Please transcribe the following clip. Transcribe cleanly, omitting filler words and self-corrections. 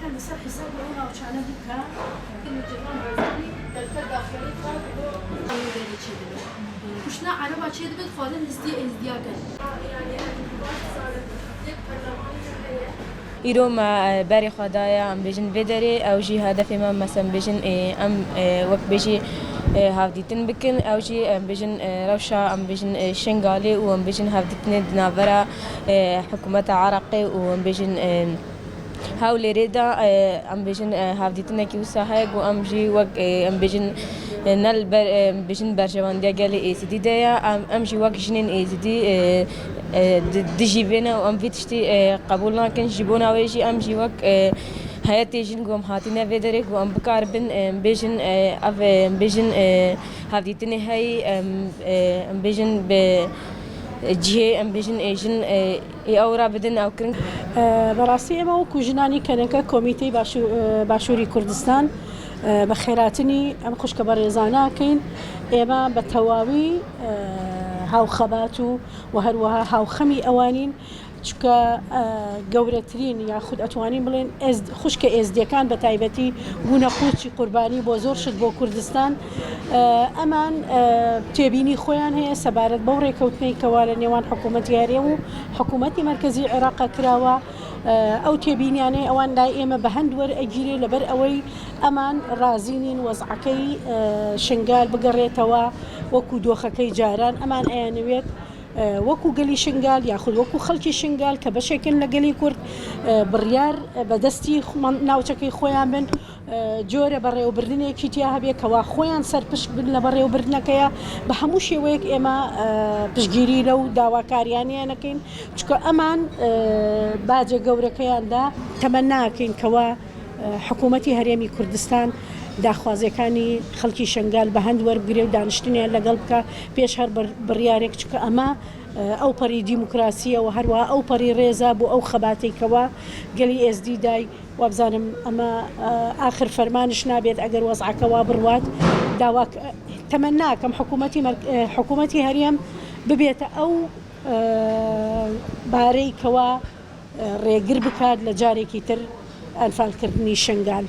كان صح حسابي أنا وشانه بكا كنا جيران عزيزي دلتا داخلي وشنا عربا شيء بد خالد ازدياقا يعني ایرو ما بری خدایا ام بیشن بدری او جی هدف ما مثلا بیشن ام وقت بیشی هفدیتن بکن او جی ام بیشن روشا ام بیشن شنغالی و ام بیشن هفدیتن دنابرا حکومت عراقی و ام بیشن هاولي ريدا ام بيجن هافديتنا كي وساهاج وام جي وق ام بيجن نال بيجن برشوان ديا قالي اي سي دي ديا ام جي وق جنين اي سي دي دي جيبنا وام فيتشتي قبولنا كن جيبونا ويجي ام جي وق حياتي جن قوم هاتينا فيدرك وام بكاربن بيجن اف بيجن هافديتني هاي ام بيجن ب جي ام بيجن ايجن اي اورا بدن او كرن براسي اما وكو جناني كانك كوميتي باشوري كردستان بخيراتني ام خوش كبرزانا كاين اما بتواوي هاو خباتو وهروها هاو خمي اوانين چکە گەورەترین یاخود ئەتوانین بڵێن خوشکە ئێزدیەکان بە تایبەتی بوونە قوچی قوربانی بۆ زۆر شت بۆ کوردستان ئەمان تێبینی خۆیان هەیە سەبارەت بەو ڕێکەوتنەی کەوا لە نێوان حکوومەتی هەرێم و حکوومەتی مەرکەزی عێراق کراوە ئەو تێبینیانەی ئەوان لای ئێمە بە هەند وەرئەگیرێ لەبەر ئەوەی ئەمان ڕازینین وەزعەکەی شنگال بگەڕێتەوە وەکو دۆخەکەی جاران ئەمان ئەیانەوێت وەکو گەلی شنگال یاخود وەکو خەڵکی شنگال کە بەشێکن لە گەلی کورد بڕیار بەدەستی ناوچەکەی خۆیان بن جۆرە بەڕێوەبردنێکی تیا هەبێ کەوا خۆیان سەرپشت بن لە بەڕێوەبردنەکەیە بە هەموو شێوەیەک ئێمە پشتگیری لەو داواکاریانیان نەکەین چکە ئەمان باجە گەورەکەیاندا تەمەناکەین کەوا حکوومەتی هەرێمی کوردستان داخوازیەکانی خەڵکی شنگال بە هەند وەربگرێ و دانیشتنیان لەگەڵ بکە پێش هەر بڕیارێک چکە ئەمە ئەو پەری دیموکراسیە و هەروە ئەو پەری ڕێزا بۆ ئەو خەباتێکەوە گەلی ئێزدی دای وابزانم ئەمە ئاخر فەرمانش نابێت ئەگەر وەزعەکەوا بڕوات داوا تەمەناکەم حکوومەتی هەرێم ببێتە ئەو بارەی کەوا ڕێگر بکات لە جارێکی تر ئەنفالکردنی شنگال.